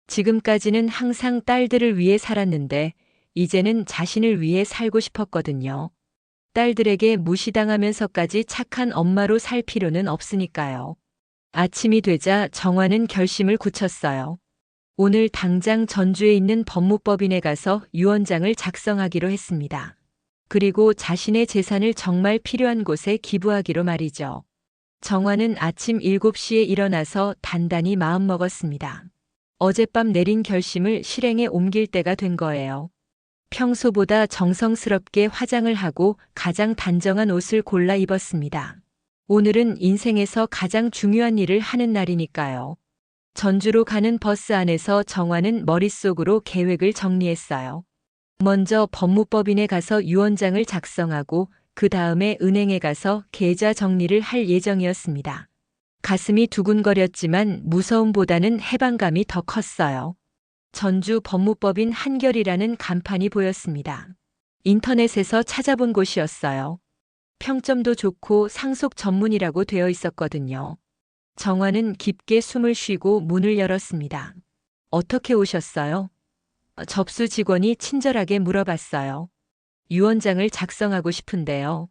지금까지는 항상 딸들을 위해 살았는데 이제는 자신을 위해 살고 싶었거든요. 딸들에게 무시당하면서까지 착한 엄마로 살 필요는 없으니까요. 아침이 되자 정화는 결심을 굳혔어요. 오늘 당장 전주에 있는 법무법인에 가서 유언장을 작성하기로 했습니다. 그리고 자신의 재산을 정말 필요한 곳에 기부하기로 말이죠. 정화는 아침 7시에 일어나서 단단히 마음먹었습니다. 어젯밤 내린 결심을 실행에 옮길 때가 된 거예요. 평소보다 정성스럽게 화장을 하고 가장 단정한 옷을 골라 입었습니다. 오늘은 인생에서 가장 중요한 일을 하는 날이니까요. 전주로 가는 버스 안에서 정화는 머릿속으로 계획을 정리했어요. 먼저 법무법인에 가서 유언장을 작성하고 그 다음에 은행에 가서 계좌 정리를 할 예정이었습니다. 가슴이 두근거렸지만 무서움보다는 해방감이 더 컸어요. 전주 법무법인 한결이라는 간판이 보였습니다. 인터넷에서 찾아본 곳이었어요. 평점도 좋고 상속 전문이라고 되어 있었거든요. 정화는 깊게 숨을 쉬고 문을 열었습니다. 어떻게 오셨어요? 접수 직원이 친절하게 물어봤어요. 유언장을 작성하고 싶은데요.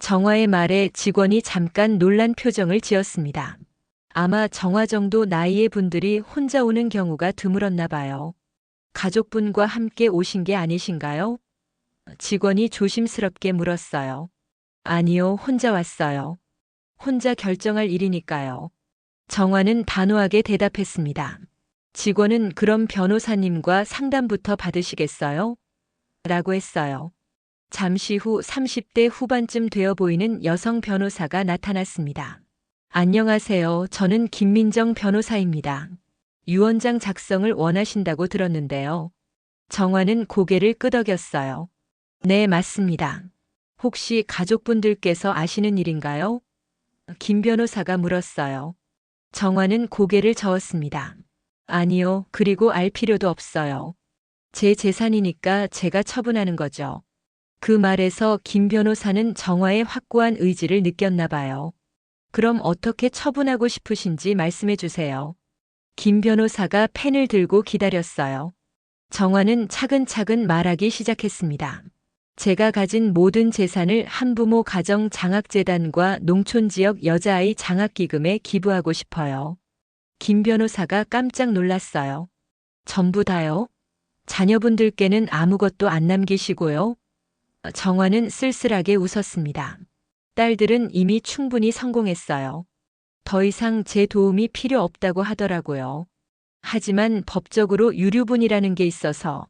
정화의 말에 직원이 잠깐 놀란 표정을 지었습니다. 아마 정화 정도 나이의 분들이 혼자 오는 경우가 드물었나 봐요. 가족분과 함께 오신 게 아니신가요? 직원이 조심스럽게 물었어요. 아니요, 혼자 왔어요. 혼자 결정할 일이니까요. 정화는 단호하게 대답했습니다. 직원은 그럼 변호사님과 상담부터 받으시겠어요? 라고 했어요. 잠시 후 30대 후반쯤 되어 보이는 여성 변호사가 나타났습니다. 안녕하세요. 저는 김민정 변호사입니다. 유언장 작성을 원하신다고 들었는데요. 정화는 고개를 끄덕였어요. 네, 맞습니다. 혹시 가족분들께서 아시는 일인가요? 김 변호사가 물었어요. 정화는 고개를 저었습니다. 아니요, 그리고 알 필요도 없어요. 제 재산이니까 제가 처분하는 거죠. 그 말에서 김 변호사는 정화의 확고한 의지를 느꼈나 봐요. 그럼 어떻게 처분하고 싶으신지 말씀해 주세요. 김 변호사가 펜을 들고 기다렸어요. 정화는 차근차근 말하기 시작했습니다. 제가 가진 모든 재산을 한부모 가정 장학재단과 농촌지역 여자아이 장학기금에 기부하고 싶어요. 김 변호사가 깜짝 놀랐어요. 전부 다요? 자녀분들께는 아무것도 안 남기시고요? 정화는 쓸쓸하게 웃었습니다. 딸들은 이미 충분히 성공했어요. 더 이상 제 도움이 필요 없다고 하더라고요. 하지만 법적으로 유류분이라는 게 있어서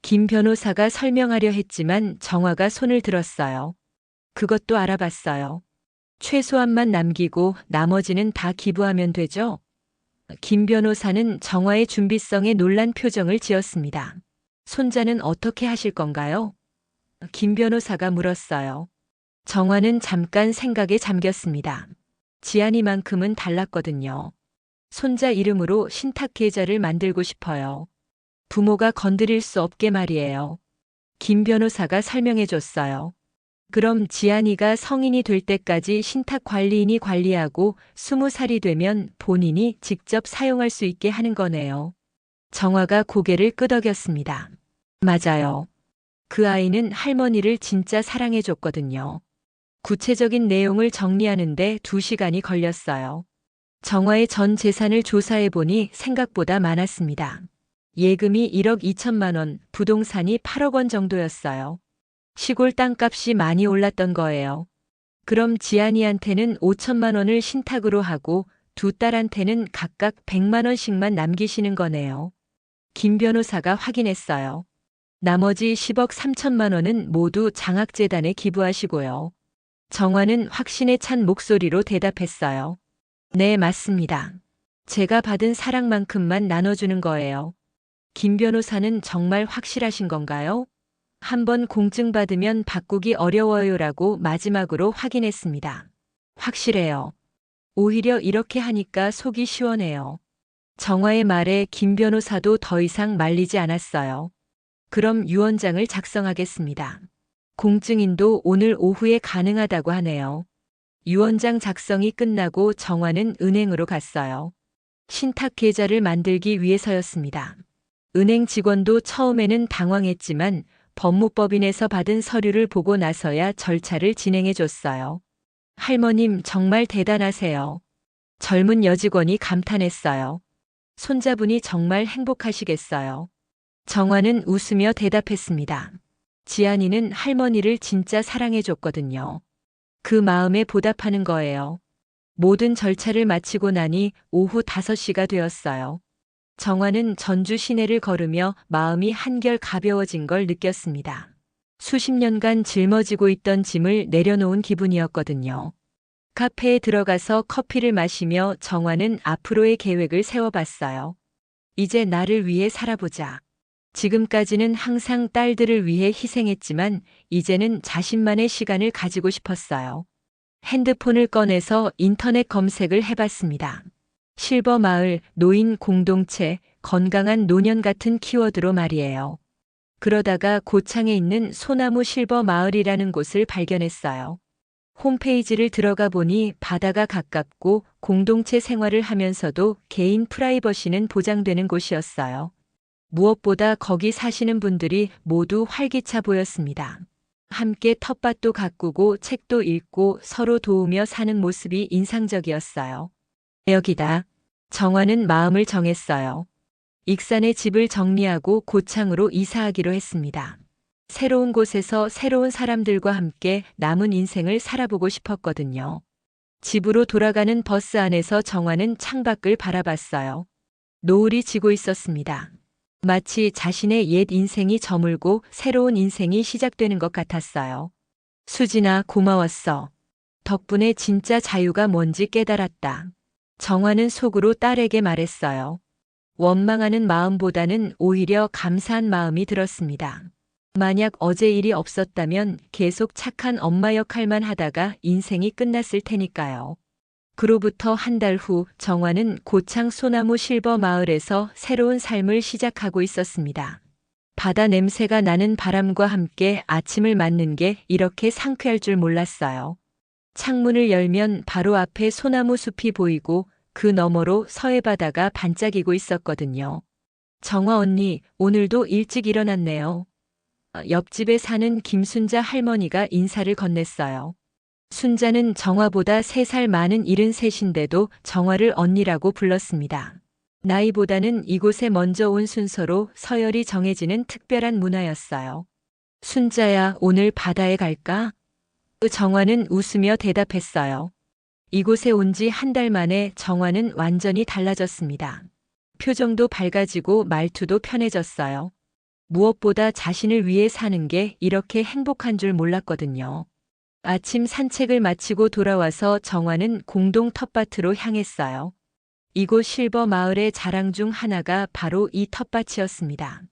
김 변호사가 설명하려 했지만 정화가 손을 들었어요. 그것도 알아봤어요. 최소한만 남기고 나머지는 다 기부하면 되죠? 김 변호사는 정화의 준비성에 놀란 표정을 지었습니다. 손자는 어떻게 하실 건가요? 김 변호사가 물었어요. 정화는 잠깐 생각에 잠겼습니다. 지안이만큼은 달랐거든요. 손자 이름으로 신탁 계좌를 만들고 싶어요. 부모가 건드릴 수 없게 말이에요. 김 변호사가 설명해 줬어요. 그럼 지안이가 성인이 될 때까지 신탁 관리인이 관리하고 20살이 되면 본인이 직접 사용할 수 있게 하는 거네요. 정화가 고개를 끄덕였습니다. 맞아요. 그 아이는 할머니를 진짜 사랑해 줬거든요. 구체적인 내용을 정리하는데 2시간이 걸렸어요. 정화의 전 재산을 조사해 보니 생각보다 많았습니다. 예금이 1억 2천만 원, 부동산이 8억 원 정도였어요. 시골 땅값이 많이 올랐던 거예요. 그럼 지안이한테는 5천만 원을 신탁으로 하고 두 딸한테는 각각 100만 원씩만 남기시는 거네요. 김 변호사가 확인했어요. 나머지 10억 3천만 원은 모두 장학재단에 기부하시고요. 정화는 확신에 찬 목소리로 대답했어요. 네, 맞습니다. 제가 받은 사랑만큼만 나눠주는 거예요. 김 변호사는 정말 확실하신 건가요? 한번 공증받으면 바꾸기 어려워요라고 마지막으로 확인했습니다. 확실해요. 오히려 이렇게 하니까 속이 시원해요. 정화의 말에 김 변호사도 더 이상 말리지 않았어요. 그럼 유언장을 작성하겠습니다. 공증인도 오늘 오후에 가능하다고 하네요. 유언장 작성이 끝나고 정화는 은행으로 갔어요. 신탁 계좌를 만들기 위해서였습니다. 은행 직원도 처음에는 당황했지만 법무법인에서 받은 서류를 보고 나서야 절차를 진행해 줬어요. 할머님 정말 대단하세요. 젊은 여직원이 감탄했어요. 손자분이 정말 행복하시겠어요. 정화는 웃으며 대답했습니다. 지안이는 할머니를 진짜 사랑해 줬거든요. 그 마음에 보답하는 거예요. 모든 절차를 마치고 나니 오후 5시가 되었어요. 정화는 전주 시내를 걸으며 마음이 한결 가벼워진 걸 느꼈습니다. 수십 년간 짊어지고 있던 짐을 내려놓은 기분이었거든요. 카페에 들어가서 커피를 마시며 정화는 앞으로의 계획을 세워봤어요. 이제 나를 위해 살아보자. 지금까지는 항상 딸들을 위해 희생했지만 이제는 자신만의 시간을 가지고 싶었어요. 핸드폰을 꺼내서 인터넷 검색을 해봤습니다. 실버마을, 노인 공동체, 건강한 노년 같은 키워드로 말이에요. 그러다가 고창에 있는 소나무 실버마을이라는 곳을 발견했어요. 홈페이지를 들어가 보니 바다가 가깝고 공동체 생활을 하면서도 개인 프라이버시는 보장되는 곳이었어요. 무엇보다 거기 사시는 분들이 모두 활기차 보였습니다. 함께 텃밭도 가꾸고 책도 읽고 서로 도우며 사는 모습이 인상적이었어요. 여기다. 정화는 마음을 정했어요. 익산의 집을 정리하고 고창으로 이사하기로 했습니다. 새로운 곳에서 새로운 사람들과 함께 남은 인생을 살아보고 싶었거든요. 집으로 돌아가는 버스 안에서 정화는 창밖을 바라봤어요. 노을이 지고 있었습니다. 마치 자신의 옛 인생이 저물고 새로운 인생이 시작되는 것 같았어요. 수진아, 고마웠어. 덕분에 진짜 자유가 뭔지 깨달았다. 정화는 속으로 딸에게 말했어요. 원망하는 마음보다는 오히려 감사한 마음이 들었습니다. 만약 어제 일이 없었다면 계속 착한 엄마 역할만 하다가 인생이 끝났을 테니까요. 그로부터 한 달 후 정화는 고창 소나무 실버 마을에서 새로운 삶을 시작하고 있었습니다. 바다 냄새가 나는 바람과 함께 아침을 맞는 게 이렇게 상쾌할 줄 몰랐어요. 창문을 열면 바로 앞에 소나무 숲이 보이고 그 너머로 서해바다가 반짝이고 있었거든요. 정화 언니, 오늘도 일찍 일어났네요. 옆집에 사는 김순자 할머니가 인사를 건넸어요. 순자는 정화보다 3살 많은 73인데도 정화를 언니라고 불렀습니다. 나이보다는 이곳에 먼저 온 순서로 서열이 정해지는 특별한 문화였어요. 순자야, 오늘 바다에 갈까? 정화는 웃으며 대답했어요. 이곳에 온 지 한 달 만에 정화는 완전히 달라졌습니다. 표정도 밝아지고 말투도 편해졌어요. 무엇보다 자신을 위해 사는 게 이렇게 행복한 줄 몰랐거든요. 아침 산책을 마치고 돌아와서 정화는 공동 텃밭으로 향했어요. 이곳 실버 마을의 자랑 중 하나가 바로 이 텃밭이었습니다.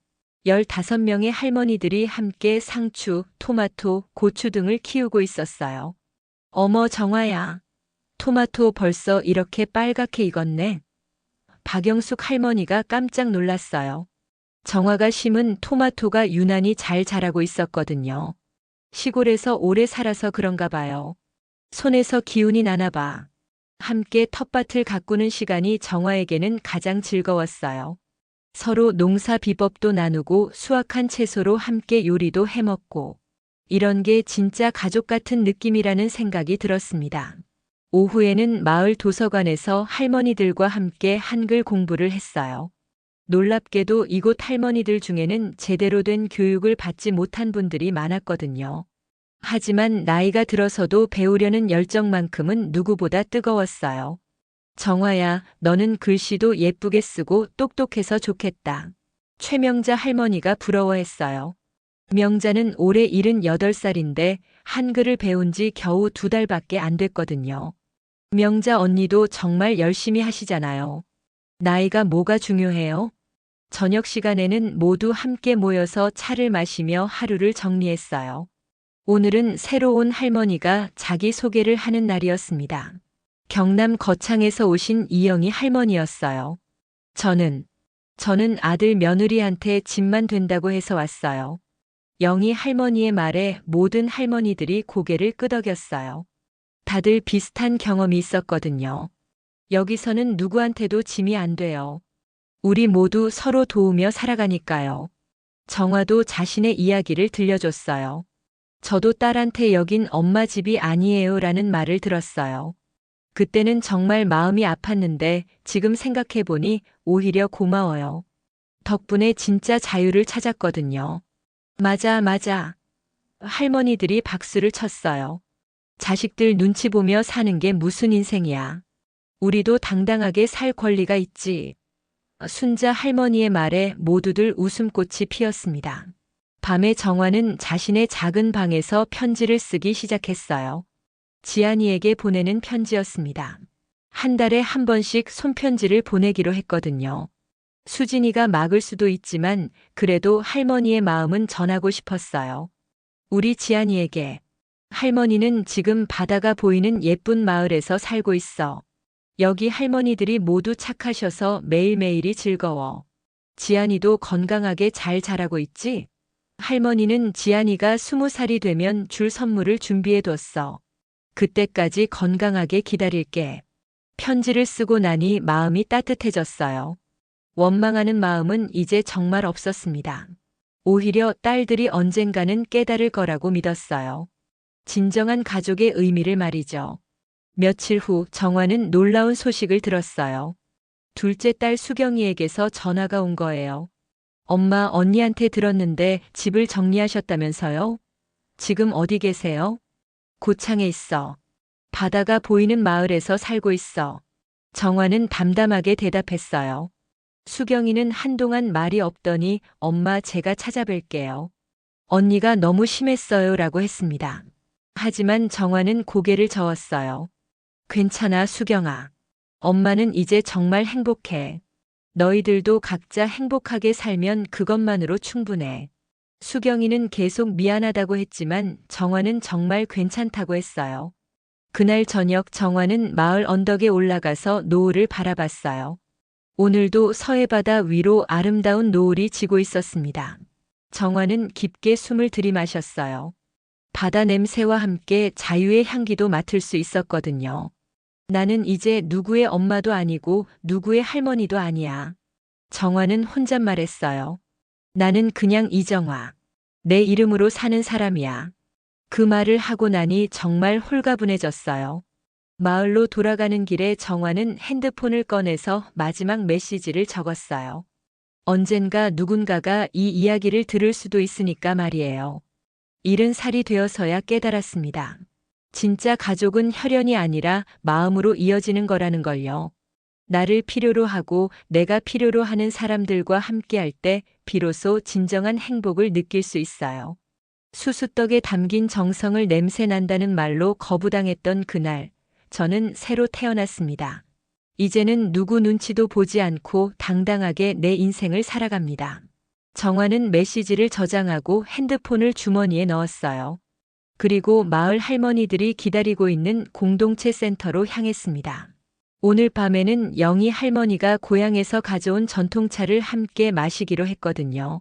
15명의 할머니들이 함께 상추, 토마토, 고추 등을 키우고 있었어요. 어머 정화야, 토마토 벌써 이렇게 빨갛게 익었네. 박영숙 할머니가 깜짝 놀랐어요. 정화가 심은 토마토가 유난히 잘 자라고 있었거든요. 시골에서 오래 살아서 그런가 봐요. 손에서 기운이 나나 봐. 함께 텃밭을 가꾸는 시간이 정화에게는 가장 즐거웠어요. 서로 농사 비법도 나누고 수확한 채소로 함께 요리도 해먹고 이런 게 진짜 가족 같은 느낌이라는 생각이 들었습니다. 오후에는 마을 도서관에서 할머니들과 함께 한글 공부를 했어요. 놀랍게도 이곳 할머니들 중에는 제대로 된 교육을 받지 못한 분들이 많았거든요. 하지만 나이가 들어서도 배우려는 열정만큼은 누구보다 뜨거웠어요. 정화야, 너는 글씨도 예쁘게 쓰고 똑똑해서 좋겠다. 최명자 할머니가 부러워했어요. 명자는 올해 78살인데 한글을 배운 지 겨우 2달밖에 안 됐거든요. 명자 언니도 정말 열심히 하시잖아요. 나이가 뭐가 중요해요? 저녁 시간에는 모두 함께 모여서 차를 마시며 하루를 정리했어요. 오늘은 새로 온 할머니가 자기 소개를 하는 날이었습니다. 경남 거창에서 오신 이영희 할머니였어요. 저는 아들 며느리한테 집만 된다고 해서 왔어요. 영희 할머니의 말에 모든 할머니들이 고개를 끄덕였어요. 다들 비슷한 경험이 있었거든요. 여기서는 누구한테도 짐이 안 돼요. 우리 모두 서로 도우며 살아가니까요. 정화도 자신의 이야기를 들려줬어요. 저도 딸한테 여긴 엄마 집이 아니에요 라는 말을 들었어요. 그때는 정말 마음이 아팠는데 지금 생각해보니 오히려 고마워요. 덕분에 진짜 자유를 찾았거든요. 맞아, 맞아. 할머니들이 박수를 쳤어요. 자식들 눈치 보며 사는 게 무슨 인생이야. 우리도 당당하게 살 권리가 있지. 순자 할머니의 말에 모두들 웃음꽃이 피었습니다. 밤에 정화는 자신의 작은 방에서 편지를 쓰기 시작했어요. 지안이에게 보내는 편지였습니다. 한 달에 한 번씩 손편지를 보내기로 했거든요. 수진이가 막을 수도 있지만 그래도 할머니의 마음은 전하고 싶었어요. 우리 지안이에게. 할머니는 지금 바다가 보이는 예쁜 마을에서 살고 있어. 여기 할머니들이 모두 착하셔서 매일매일이 즐거워. 지안이도 건강하게 잘 자라고 있지? 할머니는 지안이가 20살이 되면 줄 선물을 준비해뒀어. 그때까지 건강하게 기다릴게. 편지를 쓰고 나니 마음이 따뜻해졌어요. 원망하는 마음은 이제 정말 없었습니다. 오히려 딸들이 언젠가는 깨달을 거라고 믿었어요. 진정한 가족의 의미를 말이죠. 며칠 후 정화는 놀라운 소식을 들었어요. 둘째 딸 수경이에게서 전화가 온 거예요. 엄마, 언니한테 들었는데 집을 정리하셨다면서요? 지금 어디 계세요? 고창에 있어. 바다가 보이는 마을에서 살고 있어. 정화는 담담하게 대답했어요. 수경이는 한동안 말이 없더니 엄마 제가 찾아뵐게요. 언니가 너무 심했어요 라고 했습니다. 하지만 정화는 고개를 저었어요. 괜찮아 수경아. 엄마는 이제 정말 행복해. 너희들도 각자 행복하게 살면 그것만으로 충분해. 수경이는 계속 미안하다고 했지만 정화는 정말 괜찮다고 했어요. 그날 저녁 정화는 마을 언덕에 올라가서 노을을 바라봤어요. 오늘도 서해바다 위로 아름다운 노을이 지고 있었습니다. 정화는 깊게 숨을 들이마셨어요. 바다 냄새와 함께 자유의 향기도 맡을 수 있었거든요. 나는 이제 누구의 엄마도 아니고 누구의 할머니도 아니야. 정화는 혼잣말했어요. 나는 그냥 이정화. 내 이름으로 사는 사람이야. 그 말을 하고 나니 정말 홀가분해졌어요. 마을로 돌아가는 길에 정화는 핸드폰을 꺼내서 마지막 메시지를 적었어요. 언젠가 누군가가 이 이야기를 들을 수도 있으니까 말이에요. 70살이 되어서야 깨달았습니다. 진짜 가족은 혈연이 아니라 마음으로 이어지는 거라는 걸요. 나를 필요로 하고 내가 필요로 하는 사람들과 함께할 때 비로소 진정한 행복을 느낄 수 있어요. 수수떡에 담긴 정성을 냄새난다는 말로 거부당했던 그날, 저는 새로 태어났습니다. 이제는 누구 눈치도 보지 않고 당당하게 내 인생을 살아갑니다. 정화는 메시지를 저장하고 핸드폰을 주머니에 넣었어요. 그리고 마을 할머니들이 기다리고 있는 공동체 센터로 향했습니다. 오늘 밤에는 영희 할머니가 고향에서 가져온 전통차를 함께 마시기로 했거든요.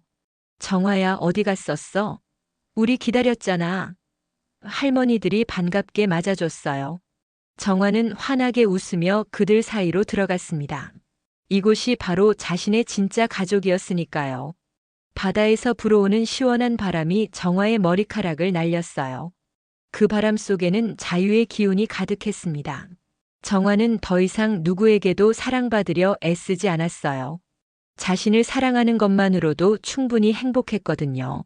정화야, 어디 갔었어? 우리 기다렸잖아. 할머니들이 반갑게 맞아줬어요. 정화는 환하게 웃으며 그들 사이로 들어갔습니다. 이곳이 바로 자신의 진짜 가족이었으니까요. 바다에서 불어오는 시원한 바람이 정화의 머리카락을 날렸어요. 그 바람 속에는 자유의 기운이 가득했습니다. 정화는 더 이상 누구에게도 사랑받으려 애쓰지 않았어요. 자신을 사랑하는 것만으로도 충분히 행복했거든요.